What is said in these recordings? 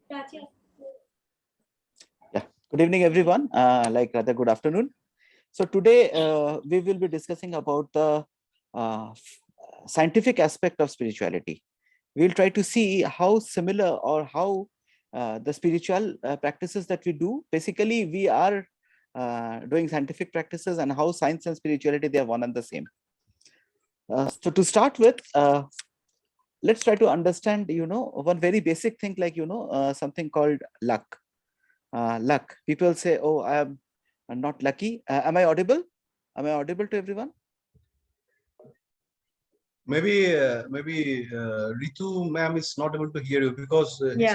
Yeah. Good evening, everyone. Rather good afternoon. So today we will be discussing about the scientific aspect of spirituality. We'll try to see how similar or how the spiritual practices that we do, basically we are doing scientific practices, and how science and spirituality, they are one and the same. So to start with, let's try to understand, one very basic thing, like, something called luck. Luck. People say, oh, I am not lucky. Am I audible? Am I audible to everyone? Maybe Ritu ma'am is not able to hear you because Now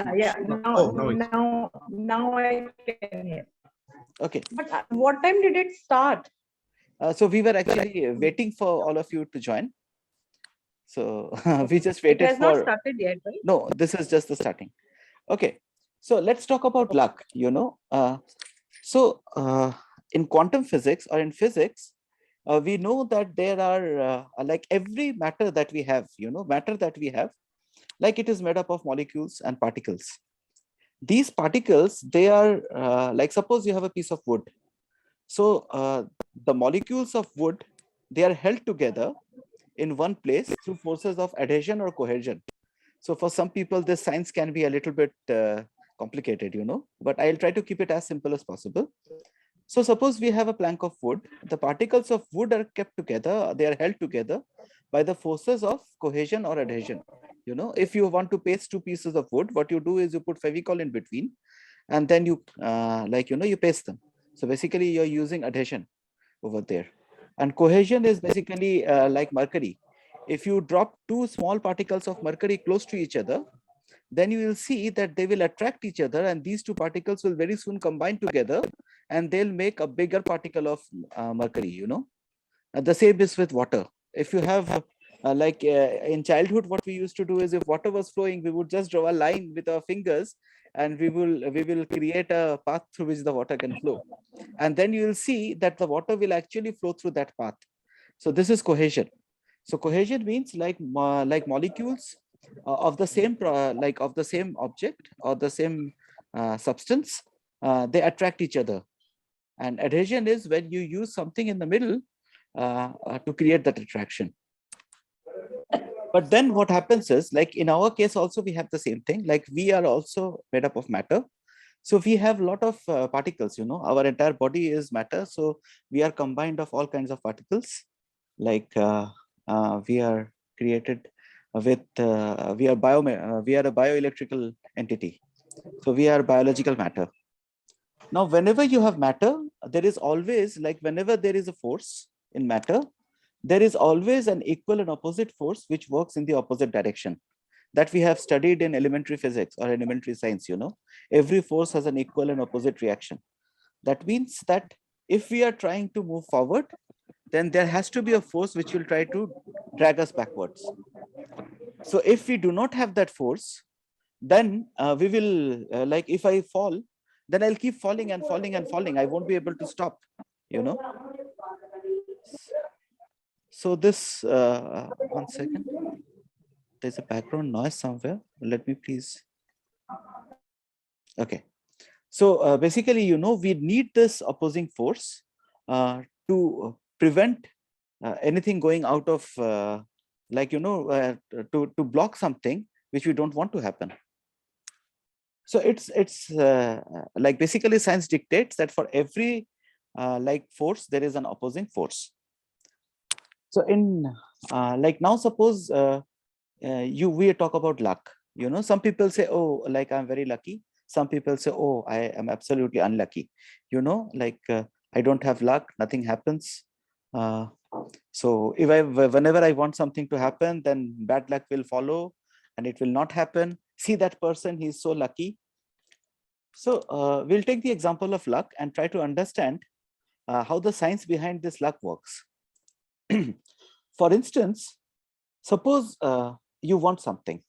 I can hear. Okay. But what time did it start? So we were actually waiting for all of you to join. So we just waited. It has not started yet, right? No, this is just the starting. Okay. So let's talk about luck. In quantum physics or in physics, we know that there are like every matter that we have, like it is made up of molecules and particles. These particles, they are like, suppose you have a piece of wood. So the molecules of wood, they are held together in one place through forces of adhesion or cohesion. So for some people, this science can be a little bit complicated, but I'll try to keep it as simple as possible. So suppose we have a plank of wood. The particles of wood are kept together. They are held together by the forces of cohesion or adhesion. If you want to paste two pieces of wood, what you do is you put Fevicol in between, and then you you paste them. So basically you're using adhesion over there. And cohesion is basically like mercury. If you drop two small particles of mercury close to each other, then you will see that they will attract each other, and these two particles will very soon combine together, and they'll make a bigger particle of mercury. And the same is with water. If you have in childhood, what we used to do is, if water was flowing, we would just draw a line with our fingers, and we will create a path through which the water can flow, and then you will see that the water will actually flow through that path. So this is cohesion. So cohesion means like molecules of the same of the same object or the same substance, they attract each other. And adhesion is when you use something in the middle to create that attraction. But then what happens is, like in our case also, we have the same thing. Like we are also made up of matter. So we have a lot of particles, our entire body is matter. So we are combined of all kinds of particles. Like we are created with, we are a bioelectrical entity. So we are biological matter. Now, whenever you have matter, there is always, like whenever there is a force in matter, there is always an equal and opposite force which works in the opposite direction. That we have studied in elementary physics or elementary science. Every force has an equal and opposite reaction. That means that if we are trying to move forward, then there has to be a force which will try to drag us backwards. So if we do not have that force, then we will, like if I fall, then I'll keep falling and falling and falling. I won't be able to stop, So this, one second. There's a background noise somewhere. Let me please. Okay. So basically, we need this opposing force to prevent anything going out of, to block something which we don't want to happen. So it's like basically science dictates that for every force, there is an opposing force. So in like now, suppose we talk about luck. Some people say, oh, like I'm very lucky. Some people say, oh, I am absolutely unlucky. I don't have luck, nothing happens. So whenever I want something to happen, then bad luck will follow and it will not happen. See that person, he's so lucky. So we'll take the example of luck and try to understand how the science behind this luck works. For instance, suppose you want something.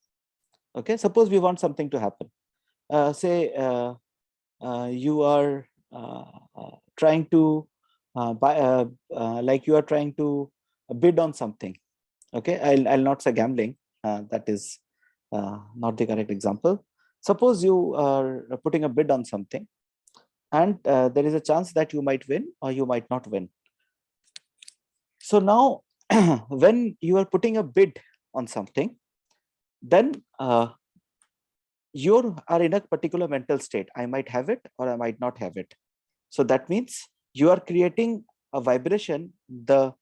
Okay, suppose we want something to happen. Say you are trying to buy, like you are trying to bid on something. Okay, I'll not say gambling. That is not the correct example. Suppose you are putting a bid on something, and there is a chance that you might win or you might not win. So now, when you are putting a bid on something, then you are in a particular mental state. I might have it or I might not have it. So that means you are creating a vibration. The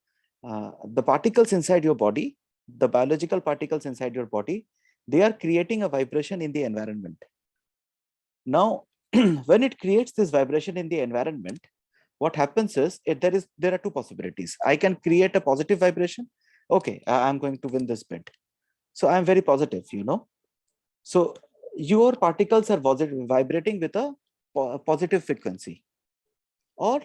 particles inside your body, the biological particles inside your body, they are creating a vibration in the environment. Now, when it creates this vibration in the environment, what happens is there are two possibilities. I can create a positive vibration. Okay, I'm going to win this bid. So I'm very positive, So your particles are vibrating with a positive frequency, or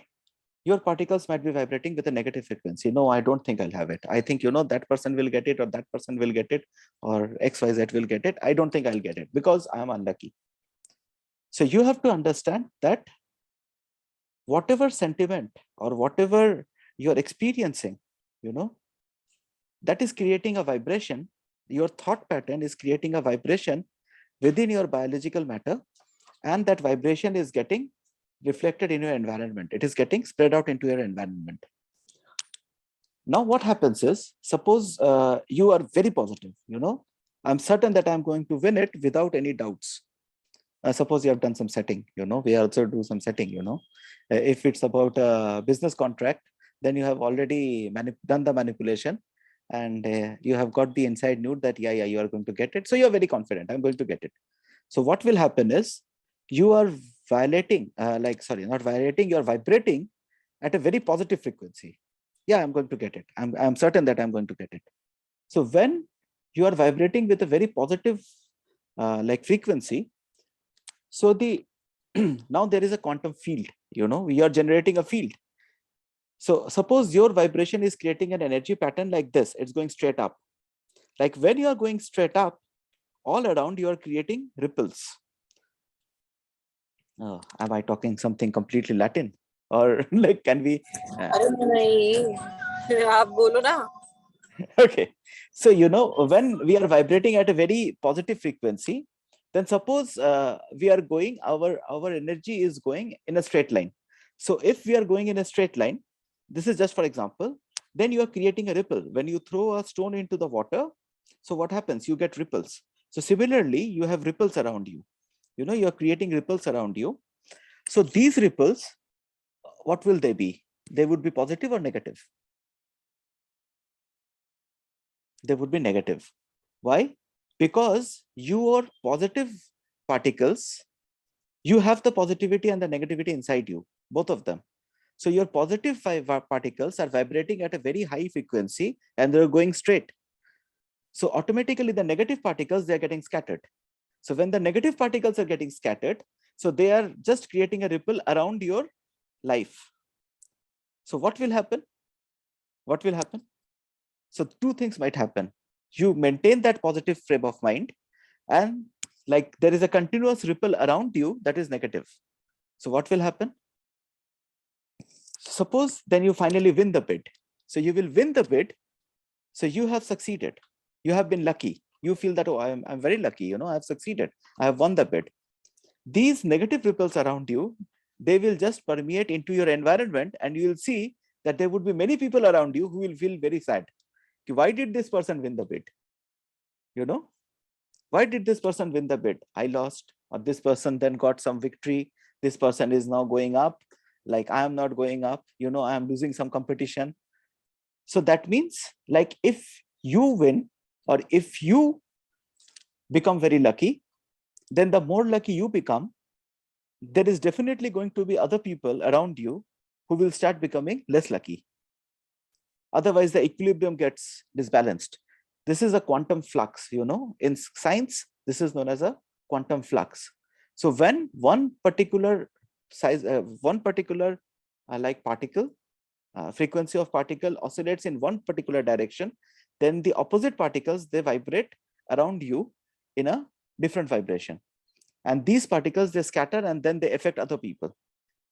your particles might be vibrating with a negative frequency. No, I don't think I'll have it. I think, that person will get it, or that person will get it, or XYZ will get it. I don't think I'll get it because I'm unlucky. So you have to understand that whatever sentiment or whatever you're experiencing, that is creating a vibration. Your thought pattern is creating a vibration within your biological matter, and that vibration is getting reflected in your environment. It is getting spread out into your environment. Now what happens is, suppose you are very positive, I'm certain that I'm going to win it without any doubts. Suppose you have done some setting, we also do some setting, if it's about a business contract, then you have already done the manipulation, and you have got the inside nude that yeah, you are going to get it. So you're very confident, I'm going to get it. So what will happen is, you are violating, not violating, you're vibrating at a very positive frequency. Yeah, I'm going to get it. I'm certain that I'm going to get it. So when you are vibrating with a very positive frequency, so now there is a quantum field, we are generating a field. So suppose your vibration is creating an energy pattern like this, it's going straight up. Like when you are going straight up, all around you are creating ripples. Am I talking something completely Latin, or like can we अरे नहीं आप बोलो ना. Okay, so when we are vibrating at a very positive frequency, then suppose we are going, our energy is going in a straight line. So if we are going in a straight line, this is just for example, then you are creating a ripple. When you throw a stone into the water, so what happens? You get ripples. So similarly, you have ripples around you. You are creating ripples around you. So these ripples, what will they be? They would be positive or negative? They would be negative. Why? Because your positive particles, you have the positivity and the negativity inside you, both of them. So your positive particles are vibrating at a very high frequency and they're going straight. So automatically the negative particles, they're getting scattered. So when the negative particles are getting scattered, so they are just creating a ripple around your life. So what will happen? What will happen? So two things might happen. You maintain that positive frame of mind, and like there is a continuous ripple around you that is negative. So what will happen? Suppose then you finally win the bid. So you will win the bid. So you have succeeded. You have been lucky. You feel that, oh, I'm very lucky, I've succeeded. I have won the bid. These negative ripples around you, they will just permeate into your environment, and you will see that there would be many people around you who will feel very sad. Why did this person win the bid? Why did this person win the bid? I lost, or this person then got some victory. This person is now going up. Like I am not going up, I am losing some competition. So that means, like, if you win or if you become very lucky, then the more lucky you become, there is definitely going to be other people around you who will start becoming less lucky. Otherwise, the equilibrium gets disbalanced. This is a quantum flux, in science, this is known as a quantum flux. So when one particular size, particle, frequency of particle oscillates in one particular direction, then the opposite particles, they vibrate around you in a different vibration. And these particles, they scatter and then they affect other people.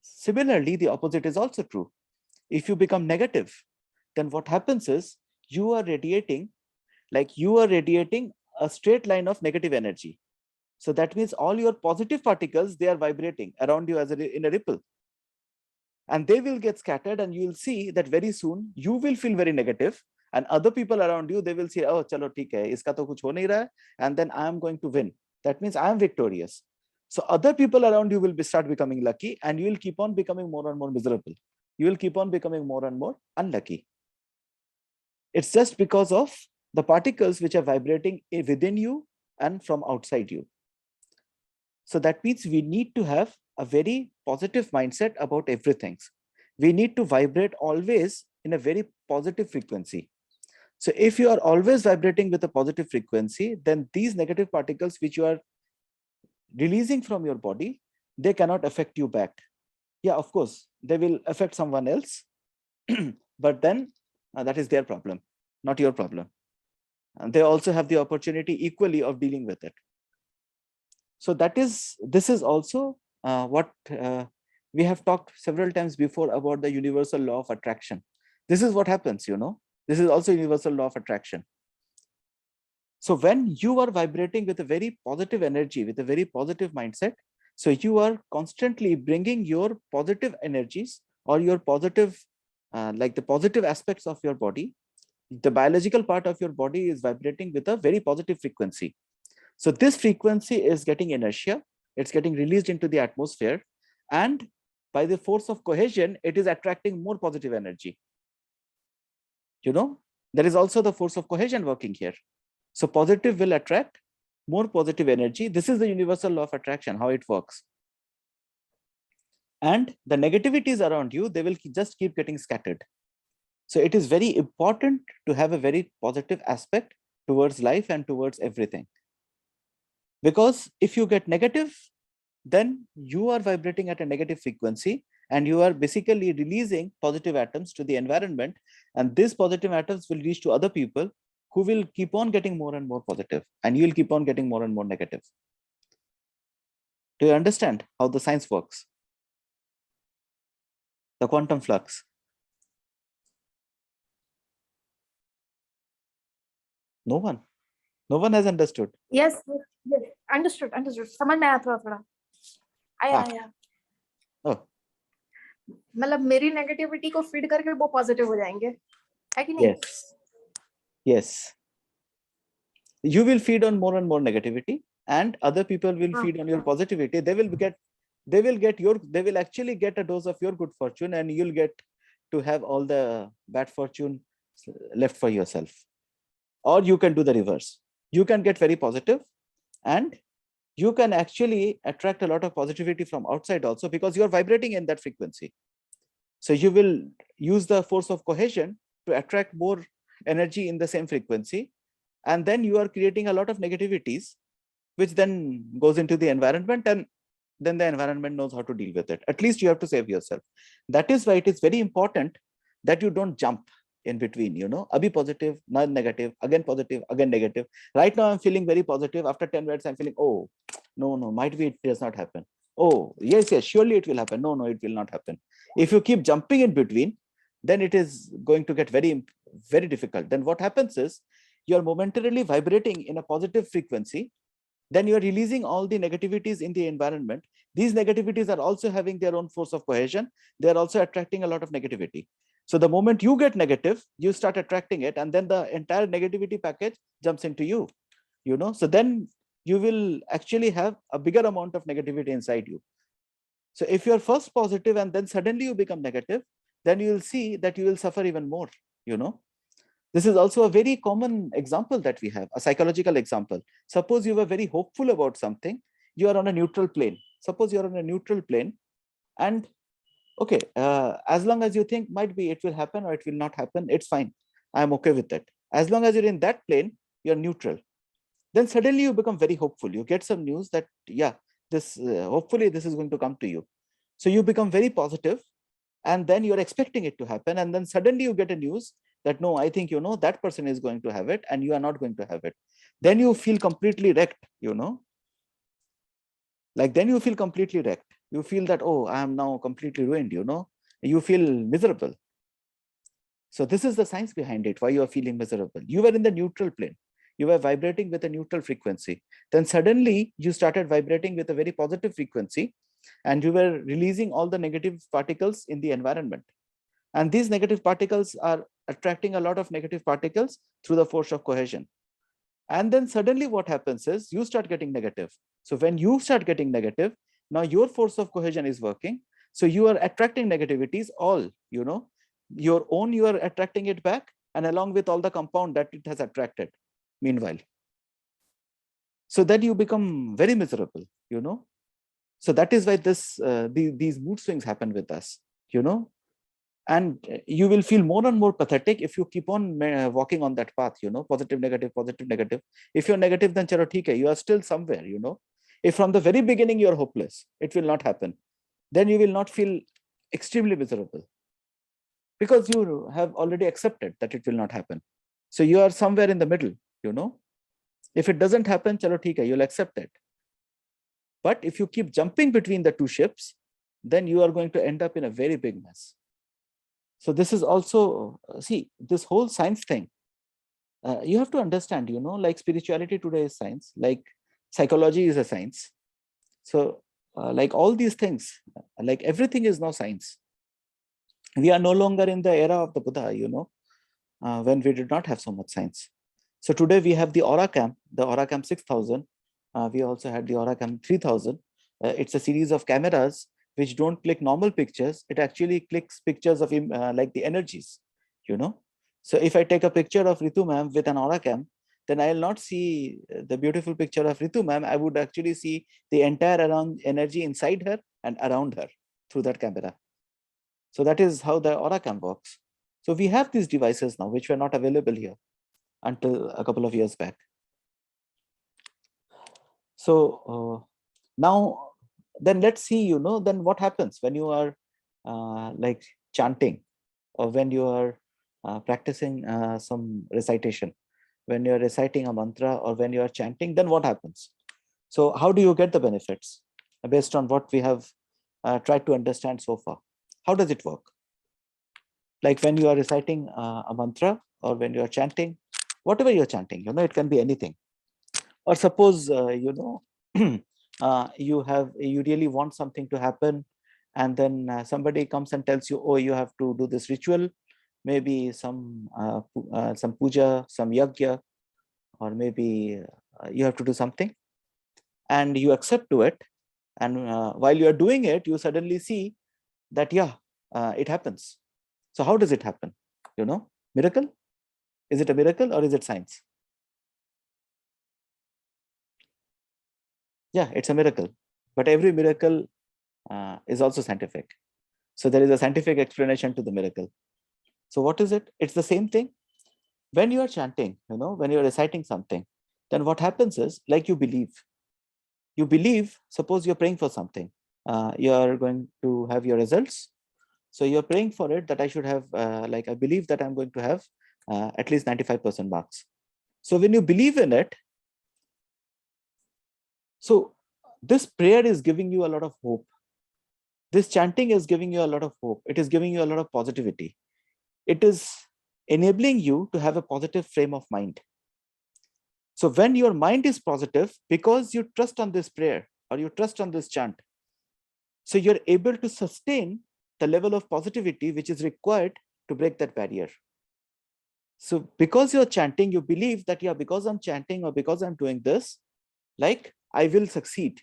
Similarly, the opposite is also true. If you become negative, then what happens is you are radiating a straight line of negative energy. So that means all your positive particles, they are vibrating around you as in a ripple. And they will get scattered, and you will see that very soon you will feel very negative, and other people around you, they will say, oh, chalo, theek hai, iska to kuch ho nahi raha hai, and then I am going to win. That means I am victorious. So other people around you will start becoming lucky, and you will keep on becoming more and more miserable. You will keep on becoming more and more unlucky. It's just because of the particles which are vibrating within you and from outside you. So that means we need to have a very positive mindset about everything. We need to vibrate always in a very positive frequency. So if you are always vibrating with a positive frequency, then these negative particles which you are releasing from your body, they cannot affect you back. Yeah, of course, they will affect someone else, but then that is their problem, not your problem. And they also have the opportunity equally of dealing with it. So this is also what we have talked several times before about the universal law of attraction. This is what happens, this is also universal law of attraction. So when you are vibrating with a very positive energy, with a very positive mindset, so you are constantly bringing your positive energies or your positive, like the positive aspects of your body. The biological part of your body is vibrating with a very positive frequency. So this frequency is getting inertia, it's getting released into the atmosphere, and by the force of cohesion, it is attracting more positive energy. There is also the force of cohesion working here. So positive will attract more positive energy. This is the universal law of attraction, how it works. And the negativities around you, they will just keep getting scattered. So it is very important to have a very positive aspect towards life and towards everything. Because if you get negative, then you are vibrating at a negative frequency, and you are basically releasing positive atoms to the environment, and these positive atoms will reach to other people who will keep on getting more and more positive, and you will keep on getting more and more negative. Do you understand how the science works? The quantum flux. No one has understood. Yes, yes. Understood. समझ में आया थोड़ा हाँ. आया Oh, मतलब मेरी negativity को feed करके वो पॉजिटिव हो जाएंगे, है कि नहीं? yes. You will feed on more and more negativity, and other people will feed on your positivity. They will actually get a dose of your good fortune, and you'll get to have all the bad fortune left for yourself. Or you can do the reverse. You can get very positive, and you can actually attract a lot of positivity from outside also, because you're vibrating in that frequency. So you will use the force of cohesion to attract more energy in the same frequency, and then you are creating a lot of negativities, which then goes into the environment, and then the environment knows how to deal with it. At least you have to save yourself. That is why it is very important that you don't jump in between, abhi positive, now negative, again positive, again negative. Right now I'm feeling very positive. After 10 minutes I'm feeling, oh no, might be it does not happen. Oh yes, surely it will happen. No, it will not happen. If you keep jumping in between, then it is going to get very, very difficult. Then what happens is, you are momentarily vibrating in a positive frequency, then you are releasing all the negativities in the environment. These negativities are also having their own force of cohesion. They are also attracting a lot of negativity. So the moment you get negative, you start attracting it, and then the entire negativity package jumps into you. So then you will actually have a bigger amount of negativity inside you. So if you're first positive and then suddenly you become negative, then you will see that you will suffer even more. This is also a very common example that we have, a psychological example. Suppose you were very hopeful about something, you are on a neutral plane. Suppose you're on a neutral plane, and okay, as long as you think might be it will happen or it will not happen, it's fine. I'm okay with that. As long as you're in that plane, you're neutral. Then suddenly you become very hopeful. You get some news that, yeah, this hopefully this is going to come to you. So you become very positive, and then you're expecting it to happen, and then suddenly you get a news that no, I think that person is going to have it and you are not going to have it. Then you feel completely wrecked. Like then you feel completely wrecked. You feel that, oh, I am now completely ruined. You feel miserable. So this is the science behind it, why you are feeling miserable. You were in the neutral plane. you were vibrating with a neutral frequency. Then suddenly you started vibrating with a very positive frequency, and you were releasing all the negative particles in the environment. And these negative particles are attracting a lot of negative particles through the force of cohesion. And then suddenly what happens is you start getting negative. So when you start getting negative, now your force of cohesion is working. So you are attracting negativities all, your own, you are attracting it back, and along with all the compound that it has attracted meanwhile. So then you become very miserable, So that is why these mood swings happen with us, and you will feel more and more pathetic if you keep on walking on that path, positive, negative, positive, negative. If you're negative, then chalo, theek hai, you are still somewhere, If from the very beginning you're hopeless, it will not happen. Then you will not feel extremely miserable, because you have already accepted that it will not happen. So you are somewhere in the middle, If it doesn't happen, chalo, theek hai, you'll accept it. But if you keep jumping between the two ships, then you are going to end up in a very big mess. So this is also, see, this whole science thing, you have to understand, like spirituality today is science, like psychology is a science. So like all these things, like everything is now science. We are no longer in the era of the Buddha, when we did not have so much science. So today we have the AuraCam 6000. We also had the AuraCam 3000. It's a series of cameras which don't click normal pictures. It actually clicks pictures of like the energies, So if I take a picture of Ritu ma'am with an AuraCam, then I'll not see the beautiful picture of Ritu ma'am. I would actually see the entire around energy inside her and around her through that camera. So that is how the AuraCam works. So we have these devices now, which were not available here until a couple of years back. So now, then let's see, then what happens when you are like chanting, or when you are practicing some recitation, when you are reciting a mantra, or when you are chanting, then what happens? So how do you get the benefits based on what we have tried to understand so far? How does it work? Like when you are reciting a mantra, or when you are chanting, whatever you're chanting, it can be anything. Or suppose, you really want something to happen, and then somebody comes and tells you, oh, you have to do this ritual, maybe some puja, some yajna, or maybe you have to do something, and you accept to it. And while you are doing it, you suddenly see that, yeah, it happens. So how does it happen? Miracle? Is it a miracle, or is it science? Yeah, it's a miracle. But every miracle is also scientific. So there is a scientific explanation to the miracle. So what is it? It's the same thing. When you are chanting, when you're reciting something, then what happens is, like you believe. You believe, suppose you're praying for something. You're going to have your results. So you're praying for it, that I should have, like I believe that I'm going to have at least 95% marks. So when you believe in it, so this prayer is giving you a lot of hope. This chanting is giving you a lot of hope. It is giving you a lot of positivity. It is enabling you to have a positive frame of mind. So when your mind is positive, because you trust on this prayer, or you trust on this chant, so you're able to sustain the level of positivity which is required to break that barrier. So because you're chanting, you believe that, yeah, because I'm chanting, or because I'm doing this, like I will succeed.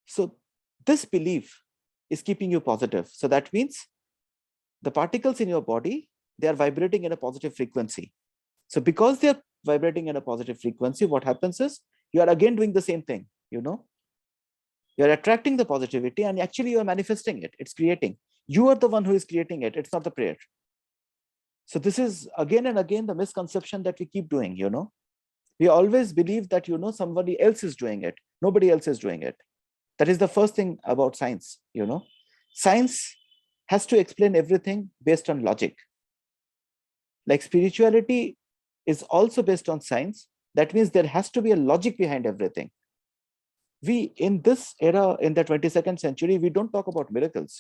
So this belief is keeping you positive. So that means the particles in your body, they are vibrating in a positive frequency. So because they are vibrating in a positive frequency, what happens is you are again doing the same thing, you're attracting the positivity, and actually you are manifesting it. It's creating. You are the one who is creating it. It's not the prayer. So this is again and again the misconception that we keep doing, We always believe that, somebody else is doing it. Nobody else is doing it. That is the first thing about science, Science has to explain everything based on logic. Like spirituality is also based on science. That means there has to be a logic behind everything. We, in this era, in the 22nd century, we don't talk about miracles,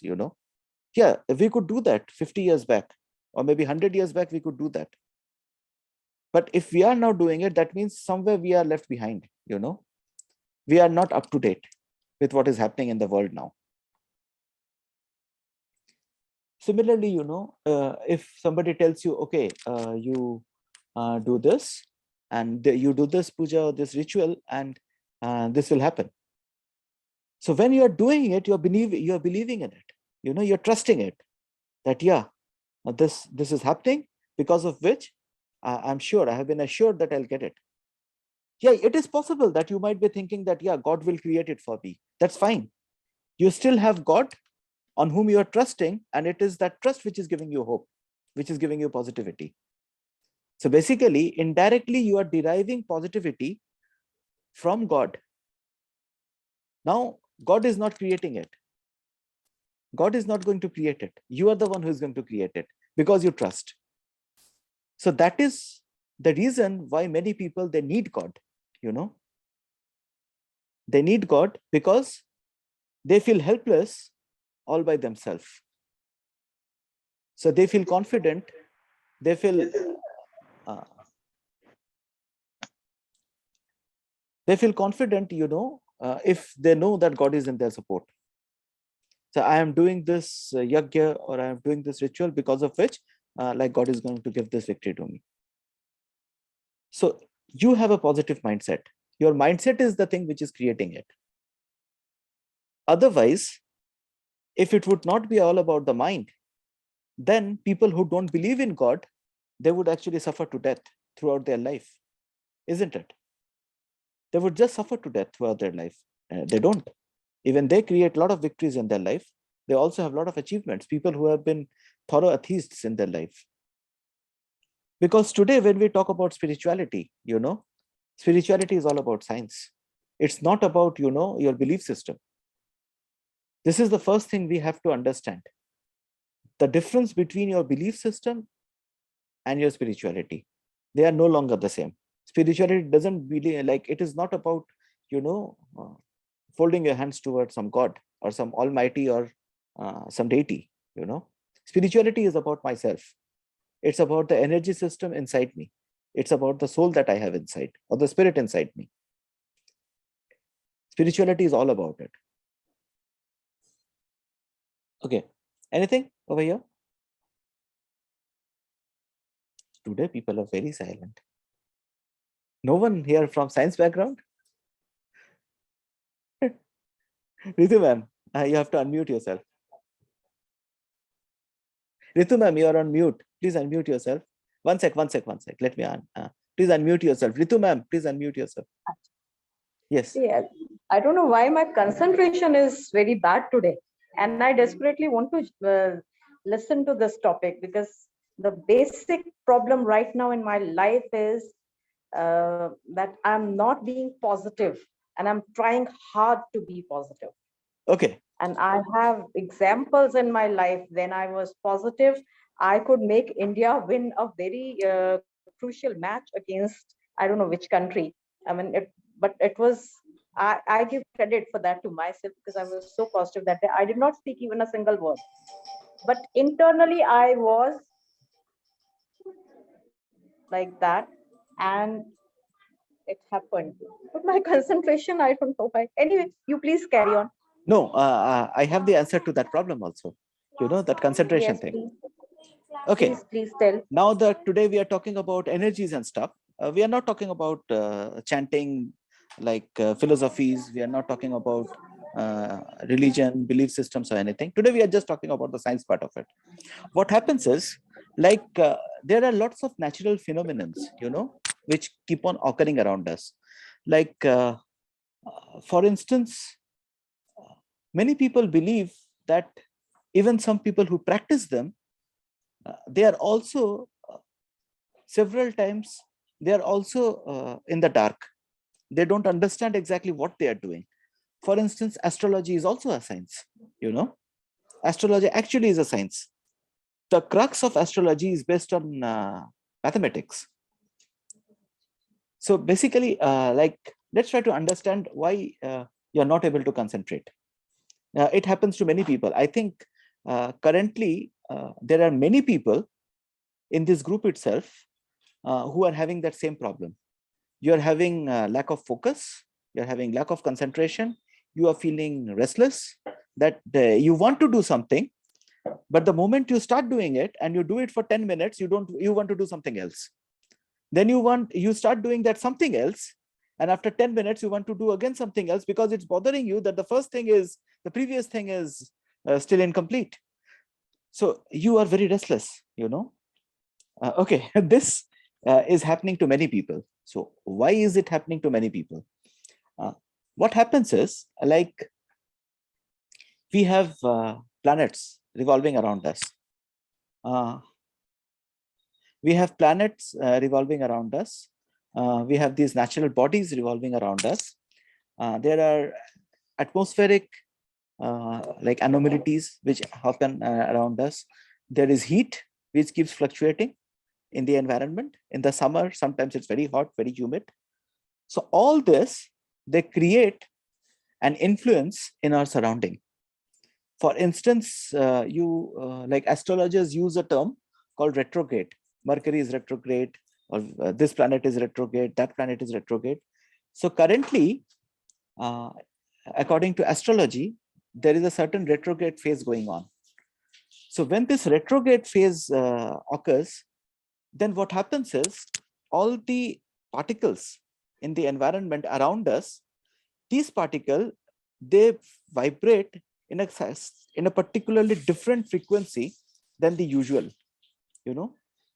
Yeah, we could do that 50 years back, or maybe 100 years back, we could do that. But But if we are now doing it, that means somewhere we are left behind, we are not up to date with what is happening in the world now. Similarly, if somebody tells you, okay, you do this and you do this puja or this ritual and this will happen. So when you are doing it, you are believing in it, you're trusting it, that this is happening, because of which I'm sure, I have been assured that I'll get it. Yeah, it is possible that you might be thinking that, God will create it for me. That's fine. You still have God on whom you are trusting, and it is that trust which is giving you hope, which is giving you positivity. So basically, indirectly, you are deriving positivity from God. Now, God is not creating it. God is not going to create it. You are the one who is going to create it because you trust. So that is the reason why many people, they need God, They need God because they feel helpless all by themselves. So they feel confident, they feel confident, if they know that God is in their support. So I am doing this yajna, or I am doing this ritual, because of which like God is going to give this victory to me. So you have a positive mindset. Your mindset is the thing which is creating it. Otherwise, if it would not be all about the mind, then people who don't believe in God, they would actually suffer to death throughout their life, isn't it? They would just suffer to death throughout their life. They don't. Even they create a lot of victories in their life. They also have a lot of achievements, people who have been thorough atheists in their life. Because today, when we talk about spirituality, spirituality is all about science. It's not about, your belief system. This is the first thing we have to understand. The difference between your belief system and your spirituality. They are no longer the same. Spirituality doesn't really, it is not about, folding your hands towards some God or some almighty or some deity, Spirituality is about myself. It's about the energy system inside me. It's about the soul that I have inside, or the spirit inside me. Spirituality is all about it. Okay. Anything over here? Today, people are very silent. No one here from science background? Ritu ma'am, you have to unmute yourself. Ritu ma'am, you are on mute. Please unmute yourself. One sec. Let me on. Please unmute yourself. Ritu ma'am, please unmute yourself. Yes. Yeah, I don't know why my concentration is very bad today. And I desperately want to listen to this topic, because the basic problem right now in my life is that I'm not being positive, and I'm trying hard to be positive. Okay. And I have examples in my life when I was positive, I could make India win a very crucial match against, I don't know which country. I mean, but it was, I give credit for that to myself, because I was so positive that day. I did not speak even a single word. But internally, I was like that. And it happened. But my concentration, I don't know why. Anyway, you please carry on. No, I have the answer to that problem also. That concentration Yes, thing. please. Okay. Please tell. Now that today we are talking about energies and stuff, we are not talking about chanting like philosophies. We are not talking about religion, belief systems or anything. Today we are just talking about the science part of it. What happens is, there are lots of natural phenomena, which keep on occurring around us. For instance, many people believe that even some people who practice them, they are also several times, they are also in the dark. They don't understand exactly what they are doing. For instance, astrology is also a science. Astrology actually is a science. The crux of astrology is based on mathematics. So basically, let's try to understand why you're not able to concentrate. It happens to many people. I think currently there are many people in this group itself who are having that same problem. You're having lack of focus, you're having lack of concentration, you are feeling restless, that you want to do something, but the moment you start doing it and you do it for 10 minutes, you want to do something else. Then you start doing that something else, and after 10 minutes you want to do again something else, because it's bothering you that the previous thing is still incomplete. So you are very restless, okay. This is happening to many people. So why is it happening to many people? What happens is, like, we have planets revolving around us. We have planets revolving around us. We have these natural bodies revolving around us. There are atmospheric like anomalies which happen around us. There is heat which keeps fluctuating in the environment. In the summer, sometimes it's very hot, very humid. So all this, they create an influence in our surrounding. For instance, like astrologers use a term called retrograde. Mercury is retrograde, or this planet is retrograde, that planet is retrograde. So currently, according to astrology, there is a certain retrograde phase going on. So when this retrograde phase occurs, then what happens is, all the particles in the environment around us, these particles, they vibrate in a particularly different frequency than the usual.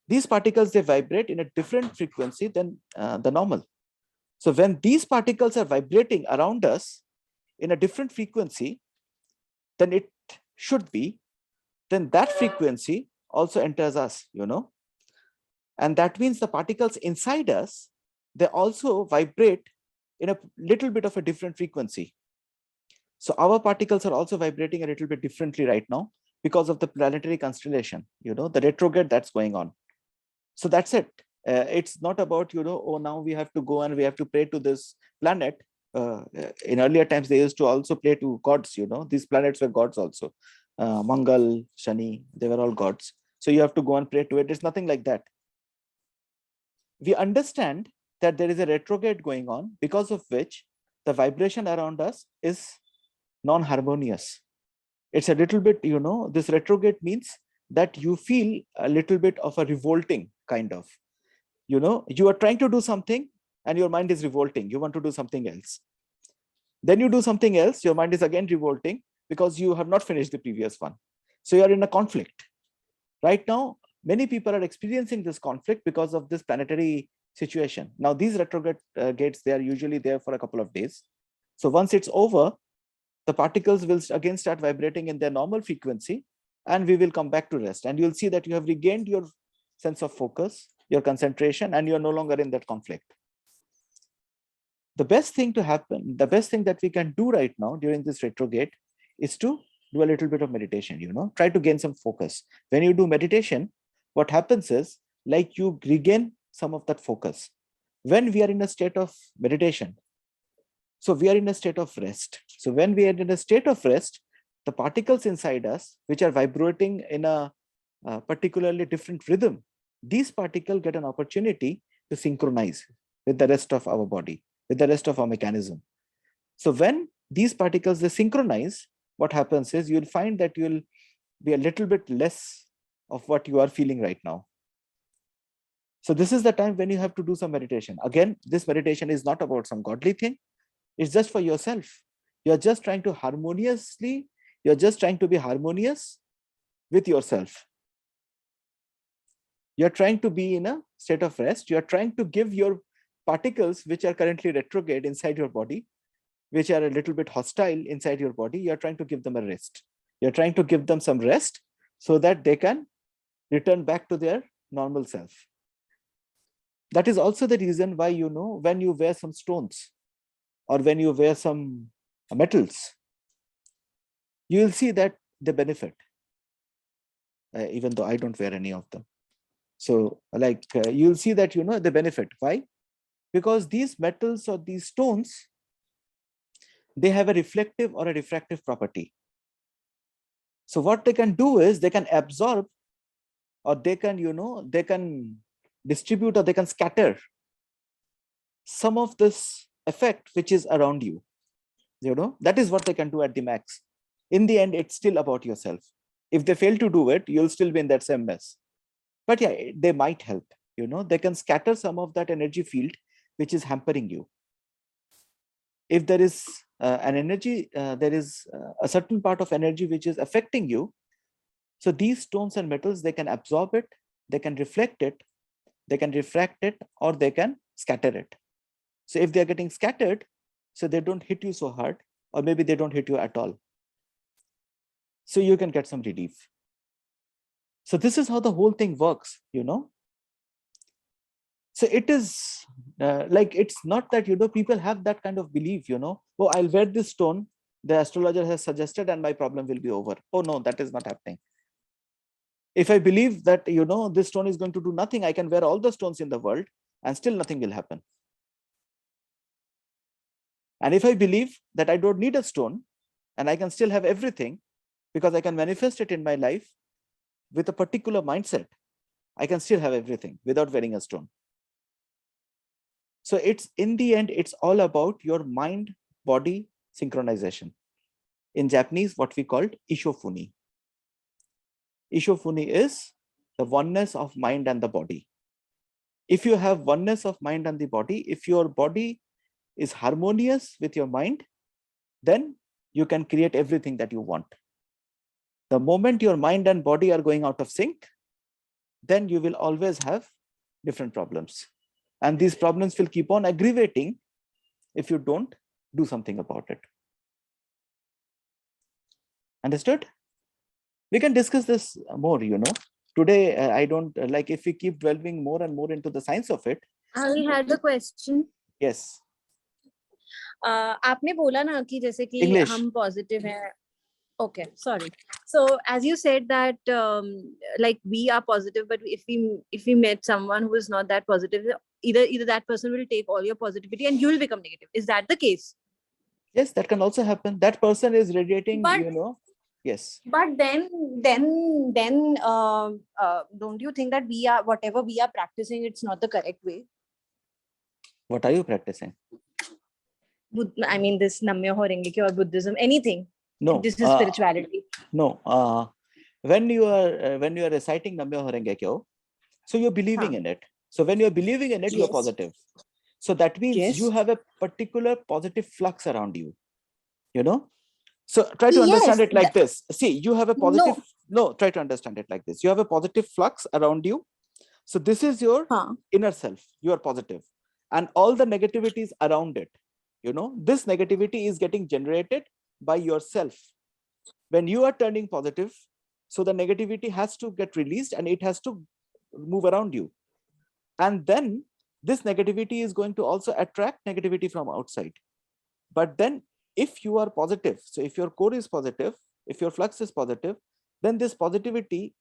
These particles, they vibrate in a different frequency than the normal. So when these particles are vibrating around us in a different frequency than it should be, then that frequency also enters us, and that means the particles inside us, they also vibrate in a little bit of a different frequency. So our particles are also vibrating a little bit differently right now because of the planetary constellation, the retrograde that's going on. So that's it. It's not about, oh, now we have to go and we have to pray to this planet. In earlier times, they used to also pray to gods, these planets were gods also. Mangal, Shani, they were all gods. So you have to go and pray to it. It's nothing like that. We understand that there is a retrograde going on, because of which the vibration around us is non-harmonious. It's a little bit, this retrograde means that you feel a little bit of a revolting kind of, you are trying to do something and your mind is revolting. You want to do something else. Then you do something else, your mind is again revolting because you have not finished the previous one. So you are in a conflict. Right now, many people are experiencing this conflict because of this planetary situation. Now, these retrograde gates, they are usually there for a couple of days. So once it's over, the particles will again start vibrating in their normal frequency, and we will come back to rest. And you'll see that you have regained your sense of focus, your concentration, and you're no longer in that conflict. The best thing to happen, the best thing that we can do right now during this retrograde is to do a little bit of meditation, try to gain some focus. When you do meditation, what happens is, like, you regain some of that focus. When we are in a state of meditation, so we are in a state of rest. So when we are in a state of rest, the particles inside us, which are vibrating in a particularly different rhythm, these particles get an opportunity to synchronize with the rest of our body, with the rest of our mechanism. So when these particles, they synchronize, what happens is, you'll find that you'll be a little bit less of what you are feeling right now. So this is the time when you have to do some meditation. Again, this meditation is not about some godly thing. It's just for yourself. You're just trying to you're just trying to be harmonious with yourself. You're trying to be in a state of rest. You're trying to give your particles, which are currently retrograde inside your body, which are a little bit hostile inside your body, you're trying to give them a rest. You're trying to give them some rest so that they can return back to their normal self. That is also the reason why, when you wear some stones or when you wear some metals, you will see that they benefit, even though I don't wear any of them. So you'll see that, they benefit. Why? Because these metals or these stones, they have a reflective or a refractive property. So what they can do is, they can absorb, or they can, they can distribute or they can scatter some of this effect which is around you. That is what they can do at the max. In the end, it's still about yourself. If they fail to do it, you'll still be in that same mess. But yeah, they might help. They can scatter some of that energy field which is hampering you. If there is an energy, there is a certain part of energy which is affecting you. So these stones and metals, they can absorb it, they can reflect it, they can refract it, or they can scatter it. So if they're getting scattered, so they don't hit you so hard, or maybe they don't hit you at all. So you can get some relief. So this is how the whole thing works, So it is like, it's not that, people have that kind of belief, oh, I'll wear this stone, the astrologer has suggested, and my problem will be over. Oh no, that is not happening. If I believe that, this stone is going to do nothing, I can wear all the stones in the world and still nothing will happen. And if I believe that I don't need a stone and I can still have everything because I can manifest it in my life with a particular mindset, I can still have everything without wearing a stone. So it's, in the end, it's all about your mind-body synchronization. In Japanese, what we called ishofuni. Ishofuni is the oneness of mind and the body. If you have oneness of mind and the body, if your body is harmonious with your mind, then you can create everything that you want. The moment your mind and body are going out of sync, then you will always have different problems. And these problems will keep on aggravating if you don't do something about it. Understood? We can discuss this more, Today, I don't like, if we keep delving more and more into the science of it. I had a question. Yes. आपने बोला ना कि जैसे कि English. हम positive हैं. Okay, sorry. So as you said that like we are positive, but if we met someone who is not that positive, either that person will take all your positivity and you will become negative. Is that the case? Yes, that can also happen. That person is radiating, But- Yes. But then don't you think that whatever we are practicing, it's not the correct way? What are you practicing? I mean, this Namyo Horengeki or Buddhism, anything. No. This is spirituality. No. When you are reciting Namyo Horengekyo, so you're believing in it. So when you're believing in it, you're Yes. positive. So that means Yes. you have a particular positive flux around you. So try to understand Yes, it like this. See, you have a positive. No. No, try to understand it like this. You have a positive flux around you. So this is your inner self. You are positive, and all the negativities around it. This negativity is getting generated by yourself. When you are turning positive, so the negativity has to get released and it has to move around you. And then this negativity is going to also attract negativity from outside. But then if you are positive, so if your core is positive, if your flux is positive, then this positivity,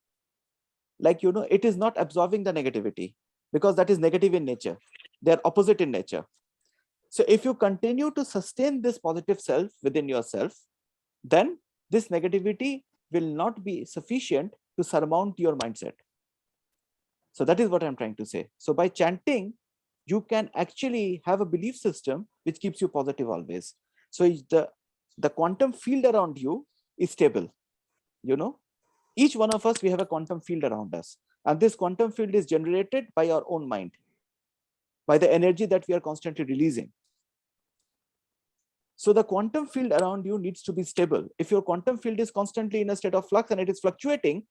like, it is not absorbing the negativity because that is negative in nature. They are opposite in nature. So if you continue to sustain this positive self within yourself, then this negativity will not be sufficient to surmount your mindset. So that is what I'm trying to say. So by chanting, you can actually have a belief system which keeps you positive always. So the quantum field around you is stable. Each one of us, we have a quantum field around us. And this quantum field is generated by our own mind, by the energy that we are constantly releasing. So the quantum field around you needs to be stable. If your quantum field is constantly in a state of flux and it is fluctuating,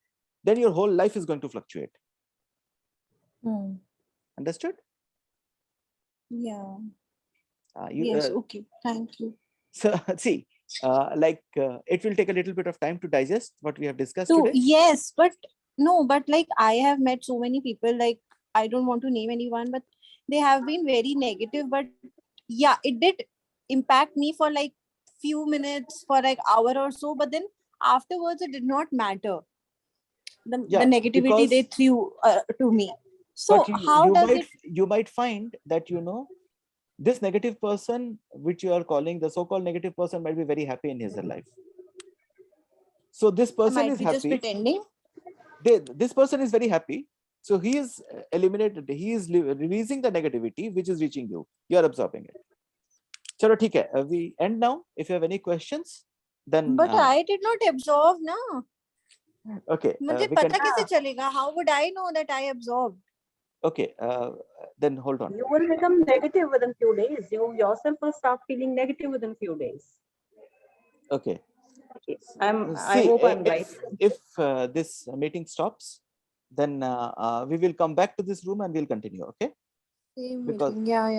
then your whole life is going to fluctuate. Understood? Yeah. Yes, okay. Thank you. So see, it will take a little bit of time to digest what we have discussed So today. yes, but like I have met so many people, like I don't want to name anyone, but they have been very negative. But yeah, it did impact me for like few minutes, for like hour or so. But then afterwards, it did not matter. The negativity they threw to me. So how does it? You might find that this negative person, which you are calling the so-called negative person, might be very happy in his life. So this person is happy. Just pretending. This person is very happy. So he is eliminated. He is releasing the negativity which is reaching you. You are absorbing it. Chalo, theek hai. We end now. If you have any questions, then But I did not absorb, na. okay. मुझे We पता can, कैसे चलेगा? How would I know that I absorbed? okay. Then hold on. You will become negative within few days. You yourself will start feeling negative within few days. Okay. Okay. I See, hope I'm right. if this meeting stops, then we will come back to this room and we'll continue. Okay. Same Because meeting. Yeah, yeah.